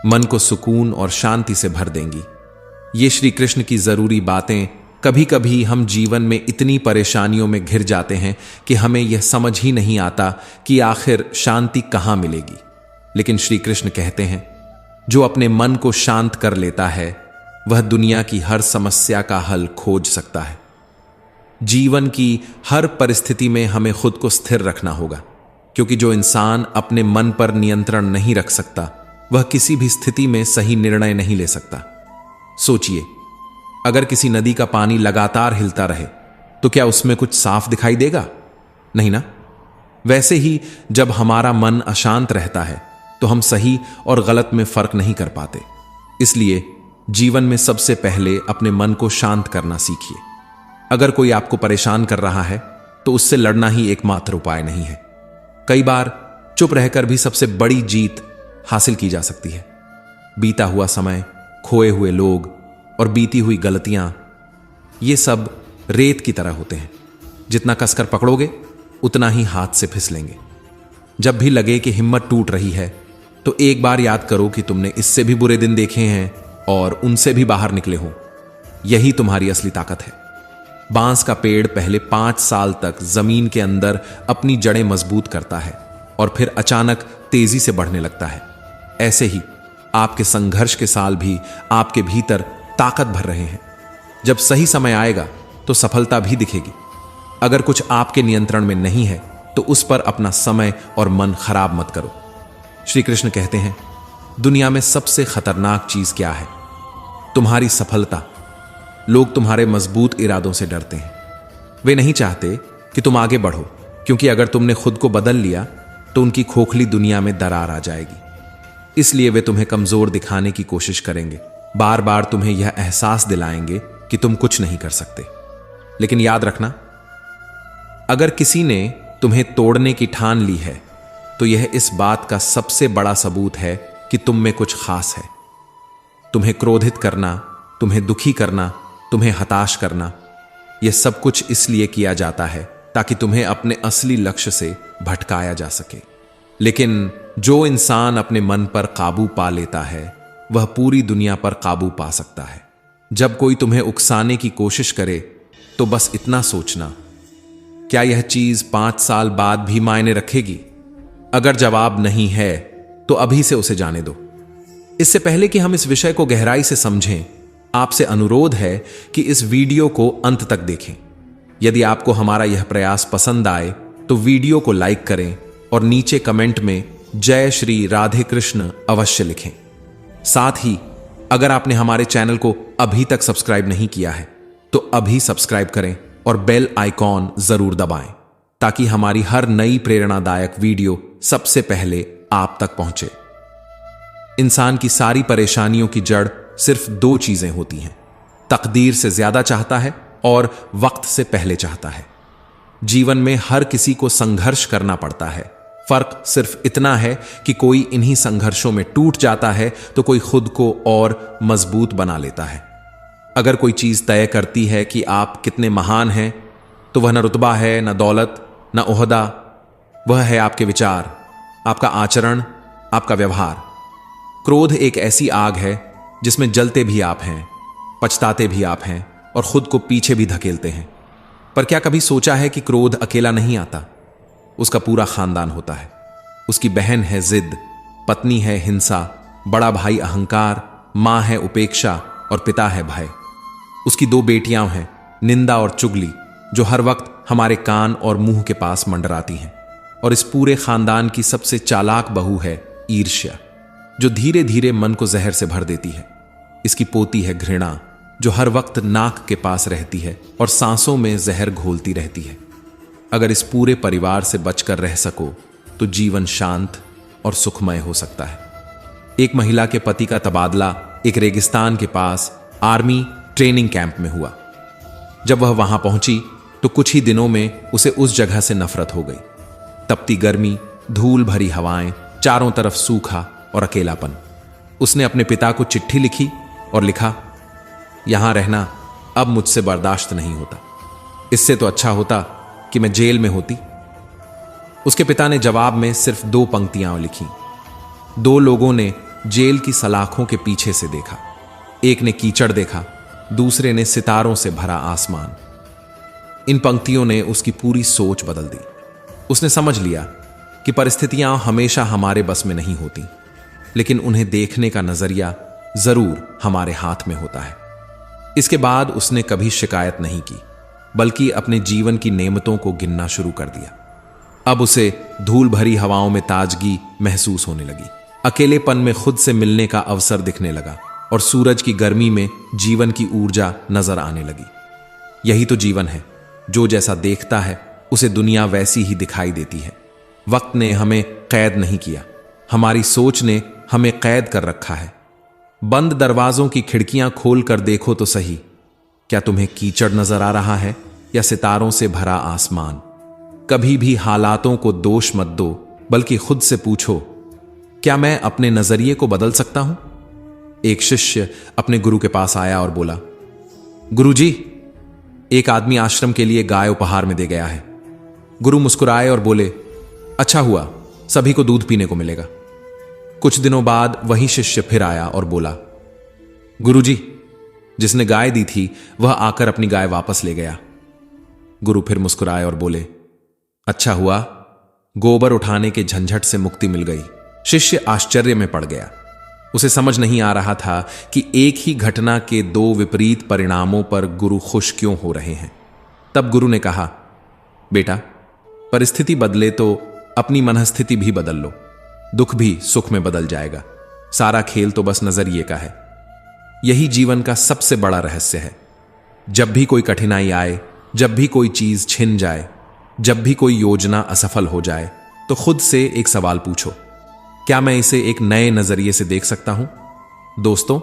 मन को सुकून और शांति से भर देंगी। ये श्री कृष्ण की जरूरी बातें। कभी कभी हम जीवन में इतनी परेशानियों में घिर जाते हैं कि हमें यह समझ ही नहीं आता कि आखिर शांति कहाँ मिलेगी। लेकिन श्री कृष्ण कहते हैं, जो अपने मन को शांत कर लेता है वह दुनिया की हर समस्या का हल खोज सकता है। जीवन की हर परिस्थिति में हमें खुद को स्थिर रखना होगा, क्योंकि जो इंसान अपने मन पर नियंत्रण नहीं रख सकता वह किसी भी स्थिति में सही निर्णय नहीं ले सकता। सोचिए, अगर किसी नदी का पानी लगातार हिलता रहे तो क्या उसमें कुछ साफ दिखाई देगा? नहीं ना। वैसे ही जब हमारा मन अशांत रहता है तो हम सही और गलत में फर्क नहीं कर पाते। इसलिए जीवन में सबसे पहले अपने मन को शांत करना सीखिए। अगर कोई आपको परेशान कर रहा है तो उससे लड़ना ही एकमात्र उपाय नहीं है। कई बार चुप रहकर भी सबसे बड़ी जीत हासिल की जा सकती है। बीता हुआ समय, खोए हुए लोग और बीती हुई गलतियां, ये सब रेत की तरह होते हैं। जितना कसकर पकड़ोगे उतना ही हाथ से फिसलेंगे। जब भी लगे कि हिम्मत टूट रही है तो एक बार याद करो कि तुमने इससे भी बुरे दिन देखे हैं और उनसे भी बाहर निकले हो। यही तुम्हारी असली ताकत है। बांस का पेड़ पहले 5 साल तक जमीन के अंदर अपनी जड़ें मजबूत करता है और फिर अचानक तेजी से बढ़ने लगता है। ऐसे ही आपके संघर्ष के साल भी आपके भीतर ताकत भर रहे हैं। जब सही समय आएगा तो सफलता भी दिखेगी। अगर कुछ आपके नियंत्रण में नहीं है तो उस पर अपना समय और मन खराब मत करो। श्री कृष्ण कहते हैं, दुनिया में सबसे खतरनाक चीज क्या है? तुम्हारी सफलता। लोग तुम्हारे मजबूत इरादों से डरते हैं। वे नहीं चाहते कि तुम आगे बढ़ो, क्योंकि अगर तुमने खुद को बदल लिया तो उनकी खोखली दुनिया में दरार आ जाएगी। इसलिए वे तुम्हें कमजोर दिखाने की कोशिश करेंगे। बार बार तुम्हें यह एहसास दिलाएंगे कि तुम कुछ नहीं कर सकते। लेकिन याद रखना, अगर किसी ने तुम्हें तोड़ने की ठान ली है तो यह इस बात का सबसे बड़ा सबूत है कि तुम में कुछ खास है। तुम्हें क्रोधित करना, तुम्हें दुखी करना, तुम्हें हताश करना, यह सब कुछ इसलिए किया जाता है ताकि तुम्हें अपने असली लक्ष्य से भटकाया जा सके। लेकिन जो इंसान अपने मन पर काबू पा लेता है वह पूरी दुनिया पर काबू पा सकता है। जब कोई तुम्हें उकसाने की कोशिश करे तो बस इतना सोचना, क्या यह चीज 5 साल बाद भी मायने रखेगी? अगर जवाब नहीं है तो अभी से उसे जाने दो। इससे पहले कि हम इस विषय को गहराई से समझें, आपसे अनुरोध है कि इस वीडियो को अंत तक देखें। यदि आपको हमारा यह प्रयास पसंद आए तो वीडियो को लाइक करें और नीचे कमेंट में जय श्री राधे कृष्ण अवश्य लिखें। साथ ही अगर आपने हमारे चैनल को अभी तक सब्सक्राइब नहीं किया है तो अभी सब्सक्राइब करें और बेल आइकॉन जरूर दबाएं, ताकि हमारी हर नई प्रेरणादायक वीडियो सबसे पहले आप तक पहुंचे। इंसान की सारी परेशानियों की जड़ सिर्फ 2 चीजें होती हैं, तकदीर से ज्यादा चाहता है और वक्त से पहले चाहता है। जीवन में हर किसी को संघर्ष करना पड़ता है। फर्क सिर्फ इतना है कि कोई इन्हीं संघर्षों में टूट जाता है तो कोई खुद को और मजबूत बना लेता है। अगर कोई चीज तय करती है कि आप कितने महान हैं तो वह न रुतबा है, न दौलत, न ओहदा, वह है आपके विचार, आपका आचरण, आपका व्यवहार। क्रोध एक ऐसी आग है जिसमें जलते भी आप हैं, पछताते भी आप हैं और खुद को पीछे भी धकेलते हैं। पर क्या कभी सोचा है कि क्रोध अकेला नहीं आता? उसका पूरा खानदान होता है। उसकी बहन है जिद, पत्नी है हिंसा, बड़ा भाई अहंकार, मां है उपेक्षा और पिता है भय। उसकी 2 बेटियां हैं, निंदा और चुगली, जो हर वक्त हमारे कान और मुंह के पास मंडराती हैं। और इस पूरे खानदान की सबसे चालाक बहू है ईर्ष्या, जो धीरे धीरे मन को जहर से भर देती है। इसकी पोती है घृणा, जो हर वक्त नाक के पास रहती है और सांसों में जहर घोलती रहती है। अगर इस पूरे परिवार से बचकर रह सको तो जीवन शांत और सुखमय हो सकता है। एक महिला के पति का तबादला एक रेगिस्तान के पास आर्मी ट्रेनिंग कैंप में हुआ। जब वह वहां पहुंची तो कुछ ही दिनों में उसे उस जगह से नफरत हो गई। तपती गर्मी, धूल भरी हवाएं, चारों तरफ सूखा और अकेलापन। उसने अपने पिता को चिट्ठी लिखी और लिखा, यहां रहना अब मुझसे बर्दाश्त नहीं होता। इससे तो अच्छा होता कि मैं जेल में होती। उसके पिता ने जवाब में सिर्फ 2 पंक्तियां लिखी। 2 लोगों ने जेल की सलाखों के पीछे से देखा। एक ने कीचड़ देखा, दूसरे ने सितारों से भरा आसमान। इन पंक्तियों ने उसकी पूरी सोच बदल दी। उसने समझ लिया कि परिस्थितियां हमेशा हमारे बस में नहीं होती, लेकिन उन्हें देखने का नजरिया जरूर हमारे हाथ में होता है। इसके बाद उसने कभी शिकायत नहीं की, बल्कि अपने जीवन की नेमतों को गिनना शुरू कर दिया। अब उसे धूल भरी हवाओं में ताजगी महसूस होने लगी, अकेलेपन में खुद से मिलने का अवसर दिखने लगा और सूरज की गर्मी में जीवन की ऊर्जा नजर आने लगी। यही तो जीवन है, जो जैसा देखता है उसे दुनिया वैसी ही दिखाई देती है। वक्त ने हमें कैद नहीं किया, हमारी सोच ने हमें कैद कर रखा है। बंद दरवाजों की खिड़कियां खोल कर देखो तो सही, क्या तुम्हें कीचड़ नजर आ रहा है या सितारों से भरा आसमान? कभी भी हालातों को दोष मत दो, बल्कि खुद से पूछो, क्या मैं अपने नजरिए को बदल सकता हूं? एक शिष्य अपने गुरु के पास आया और बोला, गुरुजी, एक आदमी आश्रम के लिए गाय उपहार में दे गया है। गुरु मुस्कुराए और बोले, अच्छा हुआ, सभी को दूध पीने को मिलेगा। कुछ दिनों बाद वही शिष्य फिर आया और बोला, गुरुजी, जिसने गाय दी थी वह आकर अपनी गाय वापस ले गया। गुरु फिर मुस्कुराए और बोले, अच्छा हुआ, गोबर उठाने के झंझट से मुक्ति मिल गई। शिष्य आश्चर्य में पड़ गया। उसे समझ नहीं आ रहा था कि एक ही घटना के दो विपरीत परिणामों पर गुरु खुश क्यों हो रहे हैं। तब गुरु ने कहा, बेटा, परिस्थिति बदले तो अपनी मनस्थिति भी बदल लो, दुख भी सुख में बदल जाएगा। सारा खेल तो बस नजरिए का है। यही जीवन का सबसे बड़ा रहस्य है। जब भी कोई कठिनाई आए, जब भी कोई चीज छिन जाए, जब भी कोई योजना असफल हो जाए, तो खुद से एक सवाल पूछो, क्या मैं इसे एक नए नजरिए से देख सकता हूं? दोस्तों,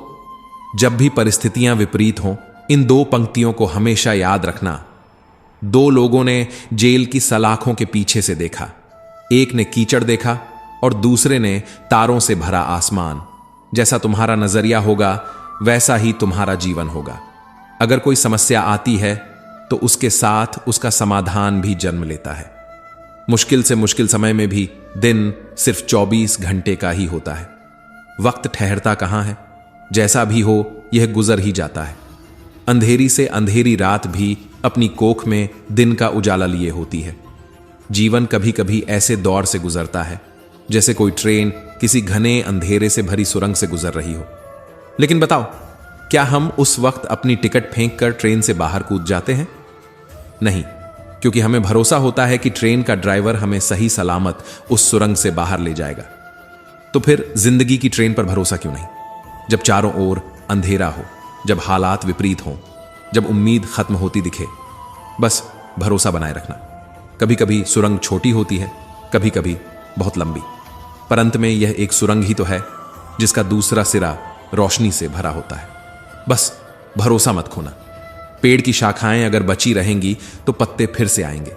जब भी परिस्थितियां विपरीत हों, इन दो पंक्तियों को हमेशा याद रखना। दो लोगों ने जेल की सलाखों के पीछे से देखा। एक ने कीचड़ देखा और दूसरे ने तारों से भरा आसमान। जैसा तुम्हारा नजरिया होगा, वैसा ही तुम्हारा जीवन होगा। अगर कोई समस्या आती है तो उसके साथ उसका समाधान भी जन्म लेता है। मुश्किल से मुश्किल समय में भी दिन सिर्फ 24 घंटे का ही होता है। वक्त ठहरता कहां है? जैसा भी हो, यह गुजर ही जाता है। अंधेरी से अंधेरी रात भी अपनी कोख में दिन का उजाला लिए होती है। जीवन कभी कभी ऐसे दौर से गुजरता है जैसे कोई ट्रेन किसी घने अंधेरे से भरी सुरंग से गुजर रही हो। लेकिन बताओ, क्या हम उस वक्त अपनी टिकट फेंक कर ट्रेन से बाहर कूद जाते हैं? नहीं, क्योंकि हमें भरोसा होता है कि ट्रेन का ड्राइवर हमें सही सलामत उस सुरंग से बाहर ले जाएगा। तो फिर जिंदगी की ट्रेन पर भरोसा क्यों नहीं? जब चारों ओर अंधेरा हो, जब हालात विपरीत हों, जब उम्मीद खत्म होती दिखे, बस भरोसा बनाए रखना। कभी कभी सुरंग छोटी होती है, कभी कभी बहुत लंबी, पर अंत में यह एक सुरंग ही तो है जिसका दूसरा सिरा रोशनी से भरा होता है। बस भरोसा मत खोना। पेड़ की शाखाएं अगर बची रहेंगी तो पत्ते फिर से आएंगे।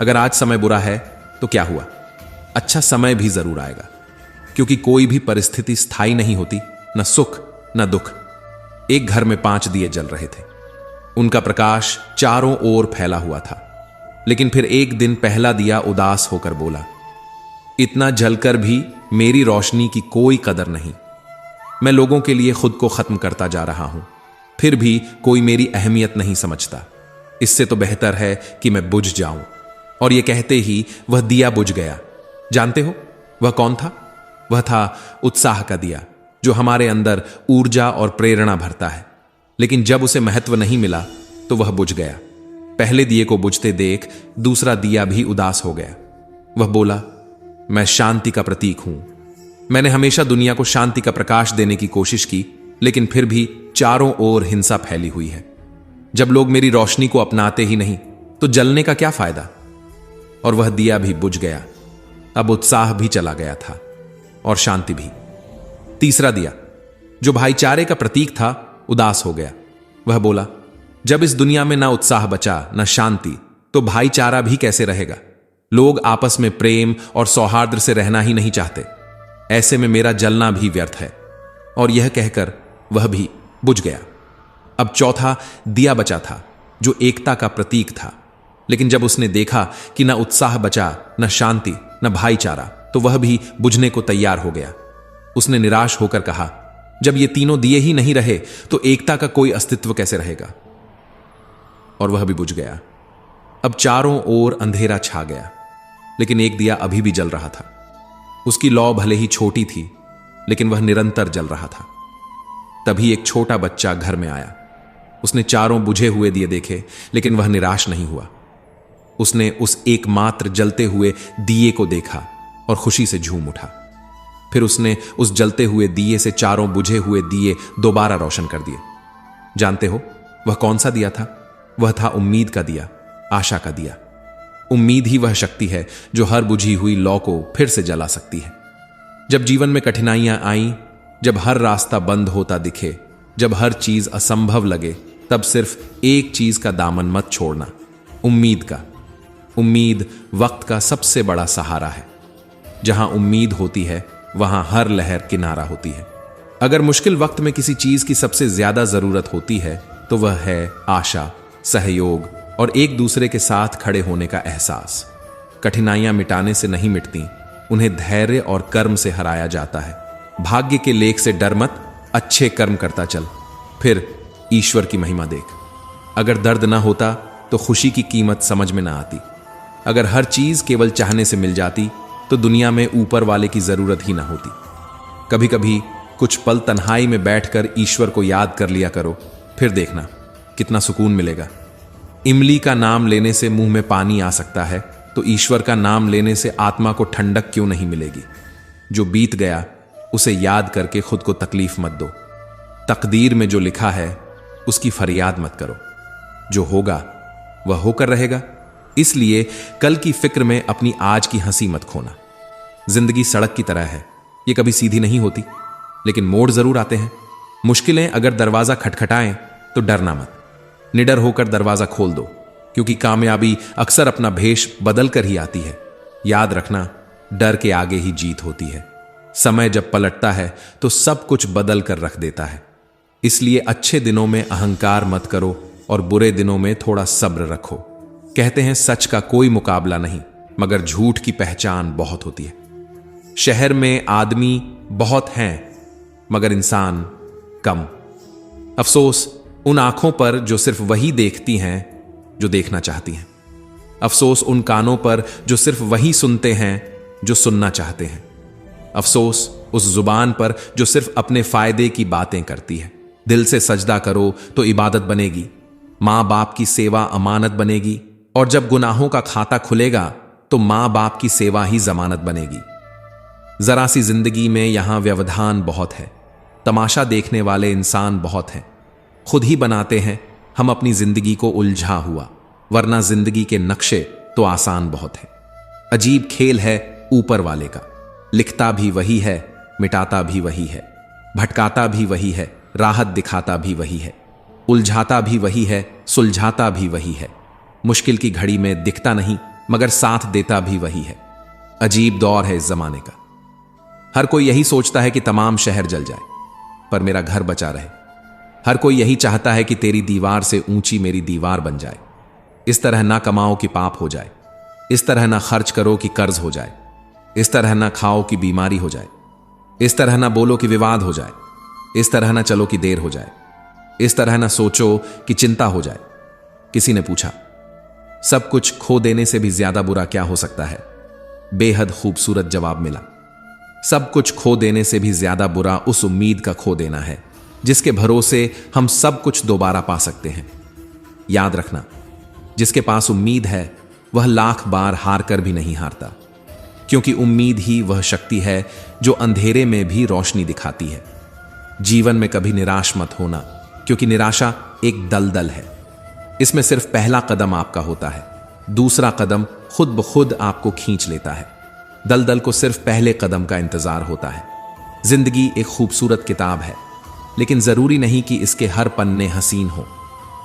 अगर आज समय बुरा है तो क्या हुआ, अच्छा समय भी जरूर आएगा, क्योंकि कोई भी परिस्थिति स्थायी नहीं होती, न सुख न दुख। एक घर में 5 दिए जल रहे थे। उनका प्रकाश चारों ओर फैला हुआ था। लेकिन फिर एक दिन पहला दिया उदास होकर बोला, इतना जलकर भी मेरी रोशनी की कोई कदर नहीं। मैं लोगों के लिए खुद को खत्म करता जा रहा हूं, फिर भी कोई मेरी अहमियत नहीं समझता। इससे तो बेहतर है कि मैं बुझ जाऊं। और यह कहते ही वह दिया बुझ गया। जानते हो वह कौन था? वह था उत्साह का दिया, जो हमारे अंदर ऊर्जा और प्रेरणा भरता है। लेकिन जब उसे महत्व नहीं मिला तो वह बुझ गया। पहले दिए को बुझते देख दूसरा दिया भी उदास हो गया। वह बोला, मैं शांति का प्रतीक हूं। मैंने हमेशा दुनिया को शांति का प्रकाश देने की कोशिश की, लेकिन फिर भी चारों ओर हिंसा फैली हुई है। जब लोग मेरी रोशनी को अपनाते ही नहीं तो जलने का क्या फायदा? और वह दिया भी बुझ गया। अब उत्साह भी चला गया था और शांति भी। तीसरा दिया, जो भाईचारे का प्रतीक था, उदास हो गया। वह बोला, जब इस दुनिया में ना उत्साह बचा न शांति, तो भाईचारा भी कैसे रहेगा? लोग आपस में प्रेम और सौहार्द से रहना ही नहीं चाहते। ऐसे में मेरा जलना भी व्यर्थ है। और यह कहकर वह भी बुझ गया। अब चौथा दिया बचा था, जो एकता का प्रतीक था। लेकिन जब उसने देखा कि न उत्साह बचा, न शांति, न भाईचारा, तो वह भी बुझने को तैयार हो गया। उसने निराश होकर कहा, जब ये तीनों दिए ही नहीं रहे तो एकता का कोई अस्तित्व कैसे रहेगा? और वह भी बुझ गया। अब चारों ओर अंधेरा छा गया, लेकिन एक दिया अभी भी जल रहा था। उसकी लौ भले ही छोटी थी, लेकिन वह निरंतर जल रहा था। तभी एक छोटा बच्चा घर में आया। उसने चारों बुझे हुए दिए देखे, लेकिन वह निराश नहीं हुआ। उसने उस एकमात्र जलते हुए दिए को देखा और खुशी से झूम उठा। फिर उसने उस जलते हुए दिए से चारों बुझे हुए दिए दोबारा रोशन कर दिए। जानते हो वह कौन सा दिया था? वह था उम्मीद का दिया, आशा का दिया। उम्मीद ही वह शक्ति है जो हर बुझी हुई लौ को फिर से जला सकती है। जब जीवन में कठिनाइयां आईं, जब हर रास्ता बंद होता दिखे, जब हर चीज असंभव लगे, तब सिर्फ एक चीज का दामन मत छोड़ना, उम्मीद का। उम्मीद वक्त का सबसे बड़ा सहारा है। जहां उम्मीद होती है वहां हर लहर किनारा होती है। अगर मुश्किल वक्त में किसी चीज की सबसे ज्यादा जरूरत होती है तो वह है आशा, सहयोग और एक दूसरे के साथ खड़े होने का एहसास। कठिनाइयां मिटाने से नहीं मिटती, उन्हें धैर्य और कर्म से हराया जाता है। भाग्य के लेख से डर मत, अच्छे कर्म करता चल, फिर ईश्वर की महिमा देख। अगर दर्द ना होता तो खुशी की कीमत समझ में ना आती। अगर हर चीज केवल चाहने से मिल जाती तो दुनिया में ऊपर वाले की जरूरत ही ना होती। कभी कभी कुछ पल तन्हाई में बैठकर ईश्वर को याद कर लिया करो, फिर देखना कितना सुकून मिलेगा। इमली का नाम लेने से मुंह में पानी आ सकता है, तो ईश्वर का नाम लेने से आत्मा को ठंडक क्यों नहीं मिलेगी? जो बीत गया उसे याद करके खुद को तकलीफ मत दो। तकदीर में जो लिखा है उसकी फरियाद मत करो। जो होगा वह होकर रहेगा, इसलिए कल की फिक्र में अपनी आज की हंसी मत खोना। जिंदगी सड़क की तरह है, ये कभी सीधी नहीं होती, लेकिन मोड़ जरूर आते हैं। मुश्किलें अगर दरवाजा खटखटाएं तो डरना मत, निडर होकर दरवाजा खोल दो, क्योंकि कामयाबी अक्सर अपना भेष बदल कर ही आती है। याद रखना, डर के आगे ही जीत होती है। समय जब पलटता है तो सब कुछ बदल कर रख देता है। इसलिए अच्छे दिनों में अहंकार मत करो और बुरे दिनों में थोड़ा सब्र रखो। कहते हैं सच का कोई मुकाबला नहीं, मगर झूठ की पहचान बहुत होती है। शहर में आदमी बहुत हैं, मगर इंसान कम। अफसोस उन आंखों पर जो सिर्फ वही देखती हैं जो देखना चाहती हैं। अफसोस उन कानों पर जो सिर्फ वही सुनते हैं जो सुनना चाहते हैं। अफसोस उस जुबान पर जो सिर्फ अपने फायदे की बातें करती है। दिल से सजदा करो तो इबादत बनेगी, मां बाप की सेवा अमानत बनेगी, और जब गुनाहों का खाता खुलेगा तो मां बाप की सेवा ही जमानत बनेगी। जरा सी जिंदगी में यहां व्यवधान बहुत है, तमाशा देखने वाले इंसान बहुत हैं। खुद ही बनाते हैं हम अपनी जिंदगी को उलझा हुआ, वरना जिंदगी के नक्शे तो आसान बहुत है। अजीब खेल है ऊपर वाले का, लिखता भी वही है, मिटाता भी वही है, भटकाता भी वही है, राहत दिखाता भी वही है, उलझाता भी वही है, सुलझाता भी वही है। मुश्किल की घड़ी में दिखता नहीं, मगर साथ देता भी वही है। अजीब दौर है इस जमाने का। हर कोई यही सोचता है कि तमाम शहर जल जाए पर मेरा घर बचा रहे। हर कोई यही चाहता है कि तेरी दीवार से ऊंची मेरी दीवार बन जाए। इस तरह ना कमाओ कि पाप हो जाए, इस तरह ना खर्च करो कि कर्ज हो जाए, इस तरह ना खाओ कि बीमारी हो जाए, इस तरह ना बोलो कि विवाद हो जाए, इस तरह ना चलो कि देर हो जाए, इस तरह ना सोचो कि चिंता हो जाए। किसी ने पूछा, सब कुछ खो देने से भी ज्यादा बुरा क्या हो सकता है? बेहद खूबसूरत जवाब मिला। सब कुछ खो देने से भी ज्यादा बुरा उस उम्मीद का खो देना है जिसके भरोसे हम सब कुछ दोबारा पा सकते हैं। याद रखना, जिसके पास उम्मीद है वह लाख बार हार कर भी नहीं हारता, क्योंकि उम्मीद ही वह शक्ति है जो अंधेरे में भी रोशनी दिखाती है। जीवन में कभी निराश मत होना, क्योंकि निराशा एक दलदल है। इसमें सिर्फ पहला कदम आपका होता है, दूसरा कदम खुद ब खुद आपको खींच लेता है। दलदल को सिर्फ पहले कदम का इंतजार होता है। जिंदगी एक खूबसूरत किताब है, लेकिन जरूरी नहीं कि इसके हर पन्ने हसीन हो,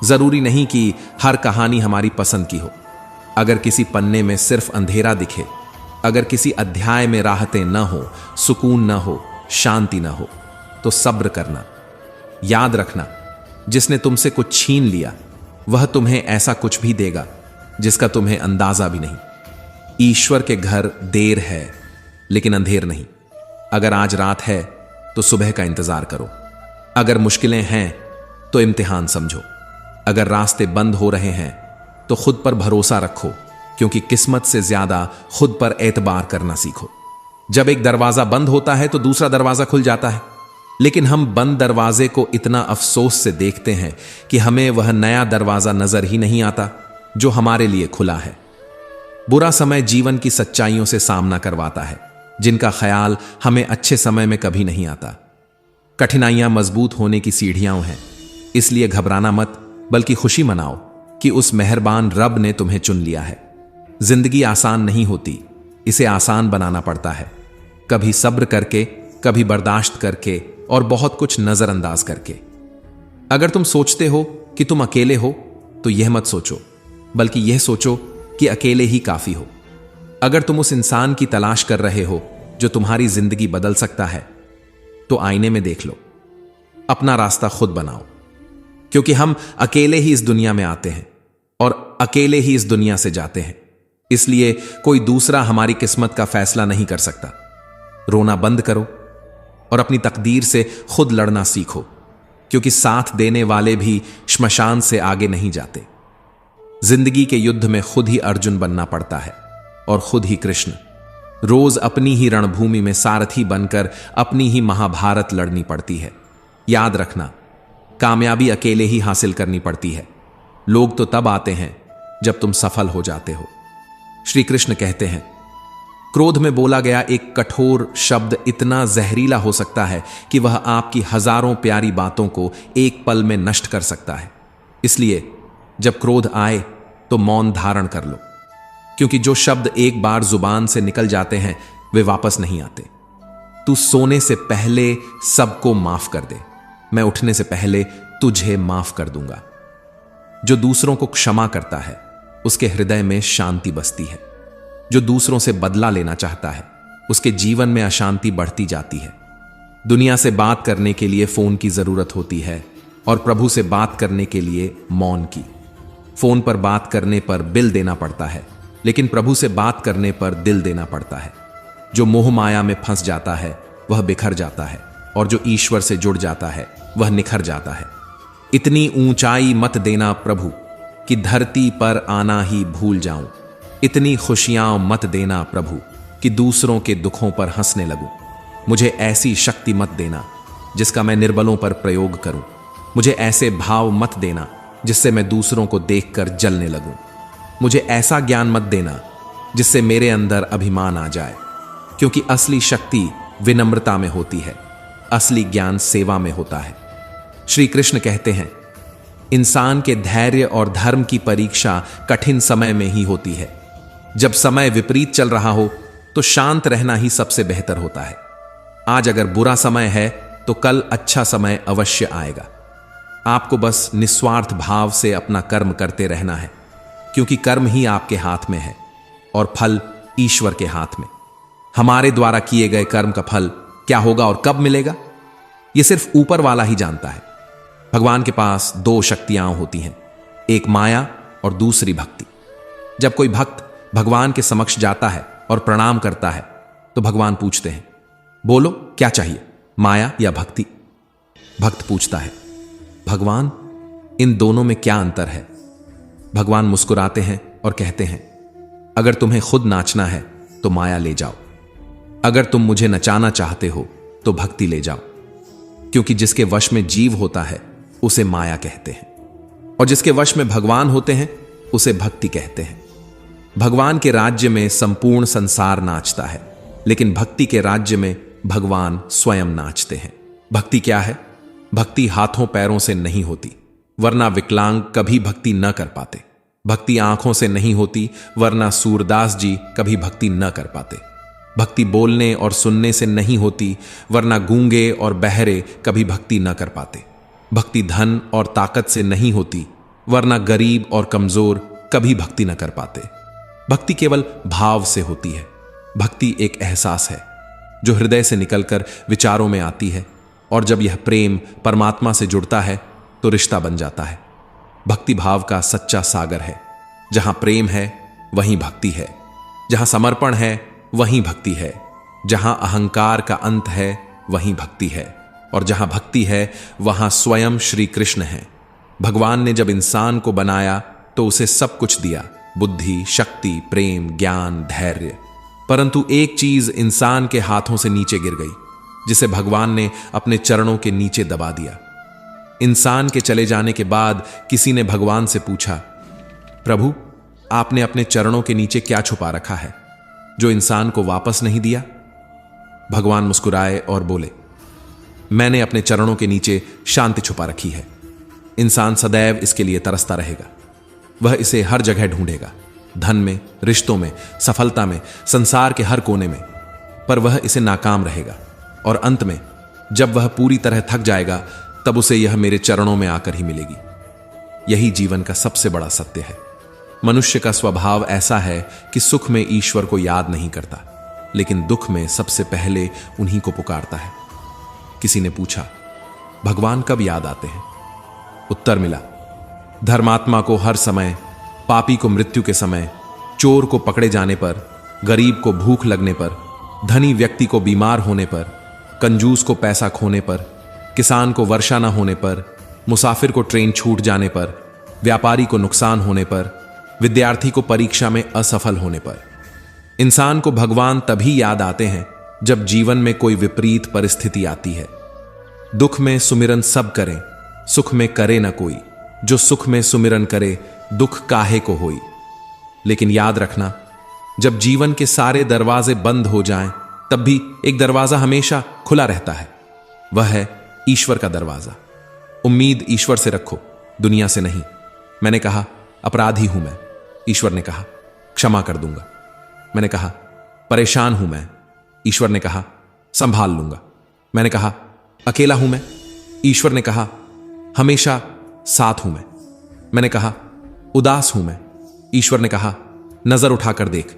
जरूरी नहीं कि हर कहानी हमारी पसंद की हो। अगर किसी पन्ने में सिर्फ अंधेरा दिखे, अगर किसी अध्याय में राहतें न हो, सुकून न हो, शांति न हो, तो सब्र करना। याद रखना, जिसने तुमसे कुछ छीन लिया वह तुम्हें ऐसा कुछ भी देगा जिसका तुम्हें अंदाजा भी नहीं। ईश्वर के घर देर है लेकिन अंधेर नहीं। अगर आज रात है तो सुबह का इंतजार करो। अगर मुश्किलें हैं तो इम्तिहान समझो। अगर रास्ते बंद हो रहे हैं तो खुद पर भरोसा रखो, क्योंकि किस्मत से ज्यादा खुद पर एतबार करना सीखो। जब एक दरवाजा बंद होता है तो दूसरा दरवाजा खुल जाता है, लेकिन हम बंद दरवाजे को इतना अफसोस से देखते हैं कि हमें वह नया दरवाजा नजर ही नहीं आता जो हमारे लिए खुला है। बुरा समय जीवन की सच्चाइयों से सामना करवाता है, जिनका ख्याल हमें अच्छे समय में कभी नहीं आता। कठिनाइयां मजबूत होने की सीढ़ियां हैं, इसलिए घबराना मत, बल्कि खुशी मनाओ कि उस मेहरबान रब ने तुम्हें चुन लिया है। जिंदगी आसान नहीं होती, इसे आसान बनाना पड़ता है, कभी सब्र करके, कभी बर्दाश्त करके और बहुत कुछ नजरअंदाज करके। अगर तुम सोचते हो कि तुम अकेले हो तो यह मत सोचो, बल्कि यह सोचो कि अकेले ही काफी हो। अगर तुम उस इंसान की तलाश कर रहे हो जो तुम्हारी जिंदगी बदल सकता है, तो आईने में देख लो, अपना रास्ता खुद बनाओ, क्योंकि हम अकेले ही इस दुनिया में आते हैं और अकेले ही इस दुनिया से जाते हैं। इसलिए कोई दूसरा हमारी किस्मत का फैसला नहीं कर सकता। रोना बंद करो और अपनी तकदीर से खुद लड़ना सीखो, क्योंकि साथ देने वाले भी श्मशान से आगे नहीं जाते। जिंदगी के युद्ध में खुद ही अर्जुन बनना पड़ता है और खुद ही कृष्ण। रोज अपनी ही रणभूमि में सारथी बनकर अपनी ही महाभारत लड़नी पड़ती है। याद रखना, कामयाबी अकेले ही हासिल करनी पड़ती है। लोग तो तब आते हैं जब तुम सफल हो जाते हो। श्री कृष्ण कहते हैं, क्रोध में बोला गया एक कठोर शब्द इतना जहरीला हो सकता है कि वह आपकी हजारों प्यारी बातों को एक पल में नष्ट कर सकता है। इसलिए जब क्रोध आए तो मौन धारण कर लो, क्योंकि जो शब्द एक बार जुबान से निकल जाते हैं वे वापस नहीं आते। तू सोने से पहले सबको माफ कर दे, मैं उठने से पहले तुझे माफ कर दूंगा। जो दूसरों को क्षमा करता है उसके हृदय में शांति बसती है। जो दूसरों से बदला लेना चाहता है उसके जीवन में अशांति बढ़ती जाती है। दुनिया से बात करने के लिए फोन की जरूरत होती है और प्रभु से बात करने के लिए मौन की। फोन पर बात करने पर बिल देना पड़ता है, लेकिन प्रभु से बात करने पर दिल देना पड़ता है। जो मोह माया में फंस जाता है वह बिखर जाता है, और जो ईश्वर से जुड़ जाता है वह निखर जाता है। इतनी ऊंचाई मत देना प्रभु कि धरती पर आना ही भूल जाऊं। इतनी खुशियां मत देना प्रभु कि दूसरों के दुखों पर हंसने लगूं। मुझे ऐसी शक्ति मत देना जिसका मैं निर्बलों पर प्रयोग करूं। मुझे ऐसे भाव मत देना जिससे मैं दूसरों को देखकर जलने लगूं। मुझे ऐसा ज्ञान मत देना जिससे मेरे अंदर अभिमान आ जाए, क्योंकि असली शक्ति विनम्रता में होती है, असली ज्ञान सेवा में होता है। श्री कृष्ण कहते हैं, इंसान के धैर्य और धर्म की परीक्षा कठिन समय में ही होती है। जब समय विपरीत चल रहा हो तो शांत रहना ही सबसे बेहतर होता है। आज अगर बुरा समय है तो कल अच्छा समय अवश्य आएगा। आपको बस निस्वार्थ भाव से अपना कर्म करते रहना है, क्योंकि कर्म ही आपके हाथ में है और फल ईश्वर के हाथ में। हमारे द्वारा किए गए कर्म का फल क्या होगा और कब मिलेगा, यह सिर्फ ऊपर वाला ही जानता है। भगवान के पास दो शक्तियां होती हैं, एक माया और दूसरी भक्ति। जब कोई भक्त भगवान के समक्ष जाता है और प्रणाम करता है तो भगवान पूछते हैं, बोलो क्या चाहिए, माया या भक्ति? भक्त पूछता है, भगवान इन दोनों में क्या अंतर है? भगवान मुस्कुराते हैं और कहते हैं, अगर तुम्हें खुद नाचना है तो माया ले जाओ, अगर तुम मुझे नचाना चाहते हो तो भक्ति ले जाओ। क्योंकि जिसके वश में जीव होता है उसे माया कहते हैं, और जिसके वश में भगवान होते हैं उसे भक्ति कहते हैं। भगवान के राज्य में संपूर्ण संसार नाचता है, लेकिन भक्ति के राज्य में भगवान स्वयं नाचते हैं। भक्ति क्या है? भक्ति हाथों पैरों से नहीं होती, वरना विकलांग कभी भक्ति न कर पाते। भक्ति आंखों से नहीं होती, वरना सूरदास जी कभी भक्ति न कर पाते। भक्ति बोलने और सुनने से नहीं होती, वरना गूंगे और बहरे कभी भक्ति न कर पाते। भक्ति धन और ताकत से नहीं होती, वरना गरीब और कमजोर कभी भक्ति न कर पाते। भक्ति केवल भाव से होती है। भक्ति एक एहसास है जो हृदय से निकलकर विचारों में आती है, और जब यह प्रेम परमात्मा से जुड़ता है तो रिश्ता बन जाता है। भक्ति भाव का सच्चा सागर है। जहां प्रेम है वहीं भक्ति है, जहां समर्पण है वहीं भक्ति है, जहां अहंकार का अंत है वहीं भक्ति है, और जहां भक्ति है वहां स्वयं श्री कृष्ण है। भगवान ने जब इंसान को बनाया तो उसे सब कुछ दिया, बुद्धि, शक्ति, प्रेम, ज्ञान, धैर्य। परंतु एक चीज इंसान के हाथों से नीचे गिर गई, जिसे भगवान ने अपने चरणों के नीचे दबा दिया। इंसान के चले जाने के बाद किसी ने भगवान से पूछा, प्रभु, आपने अपने चरणों के नीचे क्या छुपा रखा है जो इंसान को वापस नहीं दिया? भगवान मुस्कुराए और बोले, मैंने अपने चरणों के नीचे शांति छुपा रखी है। इंसान सदैव इसके लिए तरसता रहेगा। वह इसे हर जगह ढूंढेगा, धन में, रिश्तों में, सफलता में, संसार के हर कोने में, पर वह इसे नाकाम रहेगा। और अंत में जब वह पूरी तरह थक जाएगा तब उसे यह मेरे चरणों में आकर ही मिलेगी। यही जीवन का सबसे बड़ा सत्य है। मनुष्य का स्वभाव ऐसा है कि सुख में ईश्वर को याद नहीं करता, लेकिन दुख में सबसे पहले उन्हीं को पुकारता है। किसी ने पूछा, भगवान कब याद आते हैं? उत्तर मिला, धर्मात्मा को हर समय, पापी को मृत्यु के समय, चोर को पकड़े जाने पर, गरीब को भूख लगने पर, धनी व्यक्ति को बीमार होने पर, कंजूस को पैसा खोने पर, किसान को वर्षा न होने पर, मुसाफिर को ट्रेन छूट जाने पर, व्यापारी को नुकसान होने पर, विद्यार्थी को परीक्षा में असफल होने पर। इंसान को भगवान तभी याद आते हैं जब जीवन में कोई विपरीत परिस्थिति आती है। दुख में सुमिरन सब करें, सुख में करे न कोई। जो सुख में सुमिरन करे, दुख काहे को होई। लेकिन याद रखना, जब जीवन के सारे दरवाजे बंद हो जाएं, तब भी एक दरवाजा हमेशा खुला रहता है। वह है ईश्वर का दरवाजा। उम्मीद ईश्वर से रखो, दुनिया से नहीं। मैंने कहा, अपराधी हूं मैं। ईश्वर ने कहा, क्षमा कर दूंगा। मैंने कहा, परेशान हूं मैं। ईश्वर ने कहा, संभाल लूंगा। मैंने कहा, अकेला हूं मैं। ईश्वर ने कहा, हमेशा साथ हूं मैं। मैंने कहा, उदास हूं मैं। ईश्वर ने कहा, नजर उठाकर देख,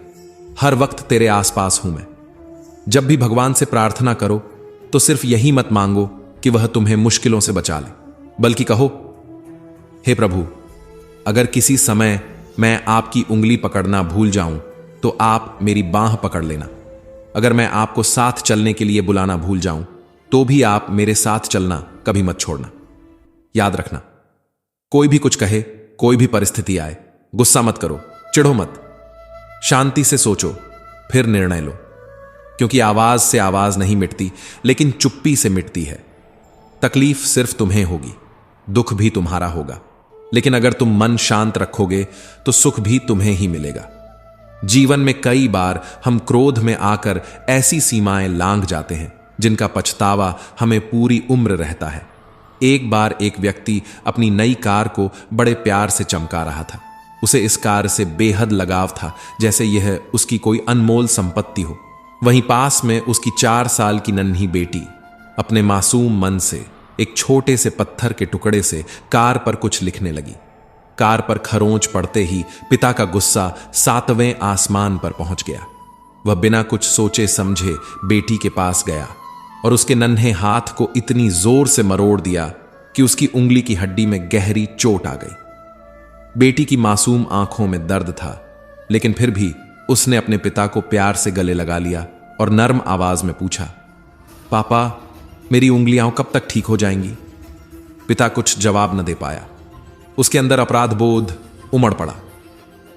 हर वक्त तेरे आसपास हूं मैं। जब भी भगवान से प्रार्थना करो तो सिर्फ यही मत मांगो कि वह तुम्हें मुश्किलों से बचा ले, बल्कि कहो, हे प्रभु, अगर किसी समय मैं आपकी उंगली पकड़ना भूल जाऊं तो आप मेरी बांह पकड़ लेना। अगर मैं आपको साथ चलने के लिए बुलाना भूल जाऊं तो भी आप मेरे साथ चलना कभी मत छोड़ना। याद रखना, कोई भी कुछ कहे, कोई भी परिस्थिति आए, गुस्सा मत करो, चिढ़ो मत। शांति से सोचो, फिर निर्णय लो, क्योंकि आवाज से आवाज नहीं मिटती, लेकिन चुप्पी से मिटती है। तकलीफ सिर्फ तुम्हें होगी, दुख भी तुम्हारा होगा, लेकिन अगर तुम मन शांत रखोगे तो सुख भी तुम्हें ही मिलेगा। जीवन में कई बार हम क्रोध में आकर ऐसी सीमाएं लांघ जाते हैं जिनका पछतावा हमें पूरी उम्र रहता है। एक बार एक व्यक्ति अपनी नई कार को बड़े प्यार से चमका रहा था। उसे इस कार से बेहद लगाव था, जैसे यह उसकी कोई अनमोल संपत्ति हो। वहीं पास में उसकी 4 साल की नन्ही बेटी अपने मासूम मन से एक छोटे से पत्थर के टुकड़े से कार पर कुछ लिखने लगी। कार पर खरोंच पड़ते ही पिता का गुस्सा 7वें आसमान पर पहुंच गया। वह बिना कुछ सोचे समझे बेटी के पास गया और उसके नन्हे हाथ को इतनी जोर से मरोड़ दिया कि उसकी उंगली की हड्डी में गहरी चोट आ गई। बेटी की मासूम आंखों में दर्द था, लेकिन फिर भी उसने अपने पिता को प्यार से गले लगा लिया और नर्म आवाज में पूछा, पापा, मेरी उंगलियां कब तक ठीक हो जाएंगी? पिता कुछ जवाब न दे पाया। उसके अंदर अपराध बोध उमड़ पड़ा।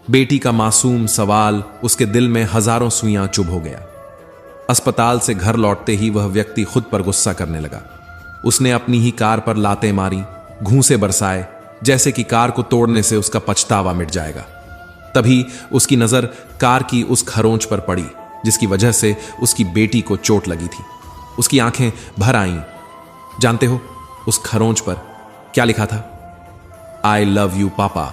बेटी का मासूम सवाल उसके दिल में हजारों सुइयां चुभ हो गया। अस्पताल से घर लौटते ही वह व्यक्ति खुद पर गुस्सा करने लगा। उसने अपनी ही कार पर लातें मारी, घूंसे बरसाए, जैसे कि कार को तोड़ने से उसका पछतावा मिट जाएगा। तभी उसकी नजर कार की उस खरोंच पर पड़ी जिसकी वजह से उसकी बेटी को चोट लगी थी। उसकी आंखें भर आईं। जानते हो उस खरोंच पर क्या लिखा था? आई लव यू पापा।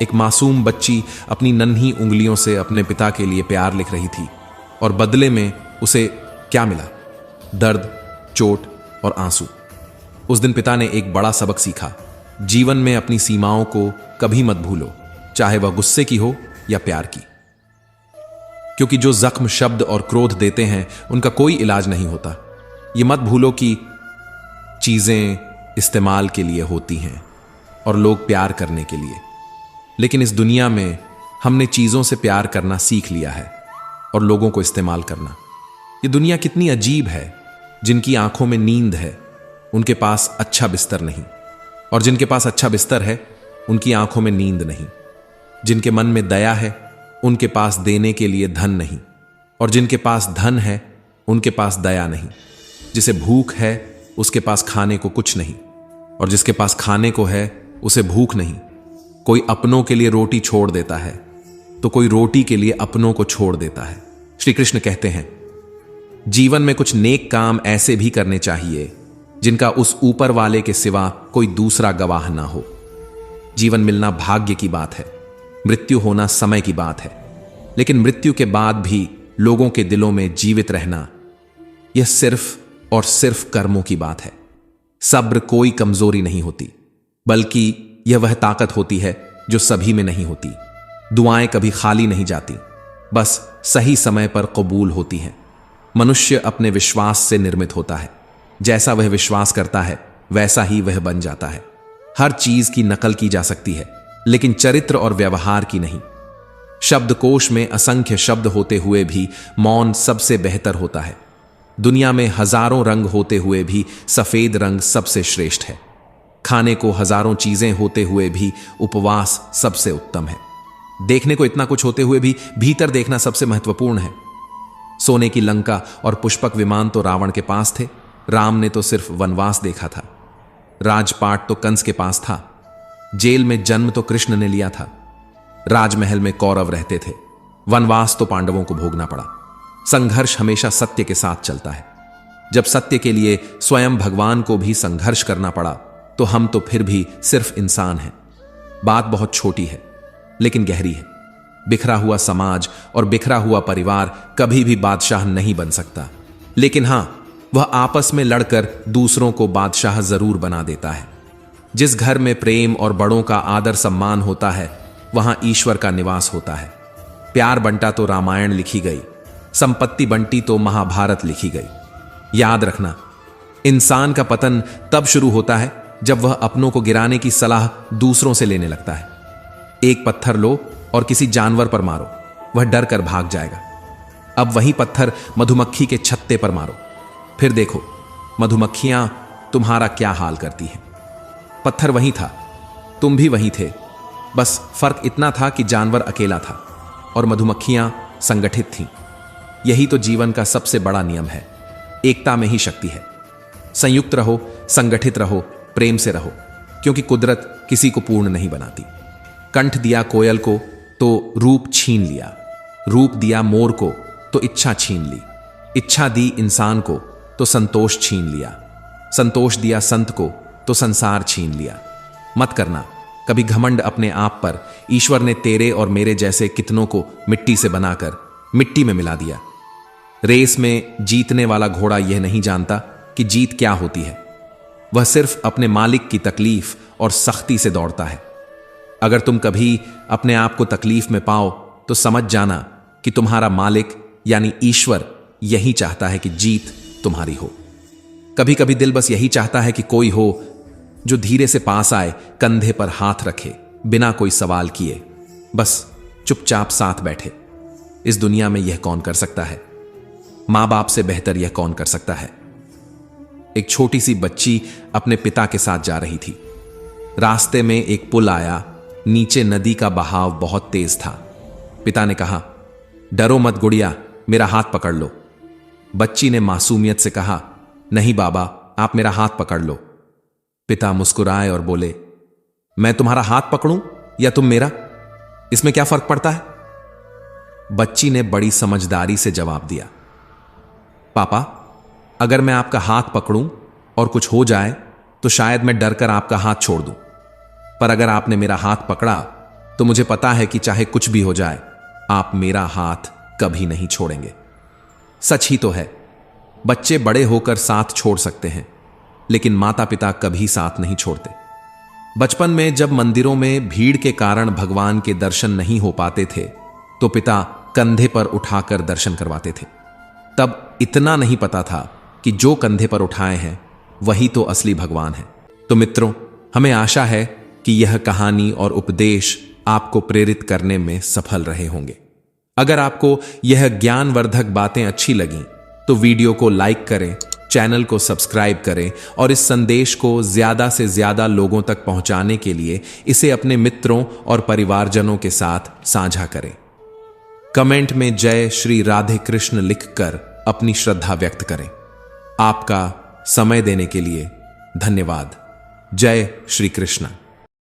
एक मासूम बच्ची अपनी नन्ही उंगलियों से अपने पिता के लिए प्यार लिख रही थी और बदले में उसे क्या मिला? दर्द, चोट और आंसू। उस दिन पिता ने एक बड़ा सबक सीखा। जीवन में अपनी सीमाओं को कभी मत भूलो, चाहे वह गुस्से की हो या प्यार की, क्योंकि जो जख्म शब्द और क्रोध देते हैं उनका कोई इलाज नहीं होता। ये मत भूलो कि चीजें इस्तेमाल के लिए होती हैं और लोग प्यार करने के लिए, लेकिन इस दुनिया में हमने चीजों से प्यार करना सीख लिया है और लोगों को इस्तेमाल करना। ये दुनिया कितनी अजीब है। जिनकी आंखों में नींद है उनके पास अच्छा बिस्तर नहीं, और जिनके पास अच्छा बिस्तर है उनकी आंखों में नींद नहीं। जिनके मन में दया है उनके पास देने के लिए धन नहीं, और जिनके पास धन है उनके पास दया नहीं। जिसे भूख है उसके पास खाने को कुछ नहीं, और जिसके पास खाने को है उसे भूख नहीं। कोई अपनों के लिए रोटी छोड़ देता है तो कोई रोटी के लिए अपनों को छोड़ देता है। श्री कृष्ण कहते हैं, जीवन में कुछ नेक काम ऐसे भी करने चाहिए जिनका उस ऊपर वाले के सिवा कोई दूसरा गवाह ना हो। जीवन मिलना भाग्य की बात है, मृत्यु होना समय की बात है, लेकिन मृत्यु के बाद भी लोगों के दिलों में जीवित रहना यह सिर्फ और सिर्फ कर्मों की बात है। सब्र कोई कमजोरी नहीं होती, बल्कि यह वह ताकत होती है जो सभी में नहीं होती। दुआएं कभी खाली नहीं जाती, बस सही समय पर कबूल होती हैं। मनुष्य अपने विश्वास से निर्मित होता है, जैसा वह विश्वास करता है वैसा ही वह बन जाता है। हर चीज की नकल की जा सकती है, लेकिन चरित्र और व्यवहार की नहीं। शब्दकोश में असंख्य शब्द होते हुए भी मौन सबसे बेहतर होता है। दुनिया में हजारों रंग होते हुए भी सफेद रंग सबसे श्रेष्ठ है। खाने को हजारों चीजें होते हुए भी उपवास सबसे उत्तम है। देखने को इतना कुछ होते हुए भी भीतर देखना सबसे महत्वपूर्ण है। सोने की लंका और पुष्पक विमान तो रावण के पास थे, राम ने तो सिर्फ वनवास देखा था। राजपाट तो कंस के पास था, जेल में जन्म तो कृष्ण ने लिया था। राजमहल में कौरव रहते थे, वनवास तो पांडवों को भोगना पड़ा। संघर्ष हमेशा सत्य के साथ चलता है। जब सत्य के लिए स्वयं भगवान को भी संघर्ष करना पड़ा तो हम तो फिर भी सिर्फ इंसान हैं। बात बहुत छोटी है लेकिन गहरी है। बिखरा हुआ समाज और बिखरा हुआ परिवार कभी भी बादशाह नहीं बन सकता, लेकिन हां, वह आपस में लड़कर दूसरों को बादशाह जरूर बना देता है। जिस घर में प्रेम और बड़ों का आदर सम्मान होता है वहां ईश्वर का निवास होता है। प्यार बंटा तो रामायण लिखी गई, संपत्ति बंटी तो महाभारत लिखी गई। याद रखना, इंसान का पतन तब शुरू होता है जब वह अपनों को गिराने की सलाह दूसरों से लेने लगता है। एक पत्थर लो और किसी जानवर पर मारो, वह डर कर भाग जाएगा। अब वही पत्थर मधुमक्खी के छत्ते पर मारो, फिर देखो मधुमक्खियां तुम्हारा क्या हाल करती हैं। पत्थर वही था, तुम भी वही थे, बस फर्क इतना था कि जानवर अकेला था और मधुमक्खियां संगठित थीं। यही तो जीवन का सबसे बड़ा नियम है। एकता में ही शक्ति है। संयुक्त रहो, संगठित रहो, प्रेम से रहो, क्योंकि कुदरत किसी को पूर्ण नहीं बनाती। कंठ दिया कोयल को तो रूप छीन लिया, रूप दिया मोर को तो इच्छा छीन ली, इच्छा दी इंसान को तो संतोष छीन लिया, संतोष दिया संत को तो संसार छीन लिया। मत करना कभी घमंड अपने आप पर। ईश्वर ने तेरे और मेरे जैसे कितनों को मिट्टी से बनाकर मिट्टी में मिला दिया। रेस में जीतने वाला घोड़ा यह नहीं जानता कि जीत क्या होती है। वह सिर्फ अपने मालिक की तकलीफ और सख्ती से दौड़ता है। अगर तुम कभी अपने आप को तकलीफ में पाओ तो समझ जाना कि तुम्हारा मालिक यानी ईश्वर यही चाहता है कि जीत तुम्हारी हो। कभी कभी दिल बस यही चाहता है कि कोई हो जो धीरे से पास आए, कंधे पर हाथ रखे, बिना कोई सवाल किए, बस चुपचाप साथ बैठे। इस दुनिया में यह कौन कर सकता है? मां बाप से बेहतर यह कौन कर सकता है? एक छोटी सी बच्ची अपने पिता के साथ जा रही थी। रास्ते में एक पुल आया, नीचे नदी का बहाव बहुत तेज था। पिता ने कहा, डरो मत गुड़िया, मेरा हाथ पकड़ लो। बच्ची ने मासूमियत से कहा, नहीं बाबा, आप मेरा हाथ पकड़ लो। पिता मुस्कुराए और बोले, मैं तुम्हारा हाथ पकड़ूं या तुम मेरा, इसमें क्या फर्क पड़ता है? बच्ची ने बड़ी समझदारी से जवाब दिया, पापा, अगर मैं आपका हाथ पकड़ूं और कुछ हो जाए तो शायद मैं डरकर आपका हाथ छोड़ दूं, पर अगर आपने मेरा हाथ पकड़ा तो मुझे पता है कि चाहे कुछ भी हो जाए आप मेरा हाथ कभी नहीं छोड़ेंगे। सच ही तो है, बच्चे बड़े होकर साथ छोड़ सकते हैं, लेकिन माता पिता कभी साथ नहीं छोड़ते। बचपन में जब मंदिरों में भीड़ के कारण भगवान के दर्शन नहीं हो पाते थे तो पिता कंधे पर उठाकर दर्शन करवाते थे। तब इतना नहीं पता था कि जो कंधे पर उठाए हैं वही तो असली भगवान है। तो मित्रों, हमें आशा है कि यह कहानी और उपदेश आपको प्रेरित करने में सफल रहे होंगे। अगर आपको यह ज्ञानवर्धक बातें अच्छी लगीं तो वीडियो को लाइक करें, चैनल को सब्सक्राइब करें और इस संदेश को ज्यादा से ज्यादा लोगों तक पहुंचाने के लिए इसे अपने मित्रों और परिवारजनों के साथ साझा करें। कमेंट में जय श्री राधे कृष्ण लिखकर अपनी श्रद्धा व्यक्त करें। आपका समय देने के लिए धन्यवाद। जय श्री कृष्ण।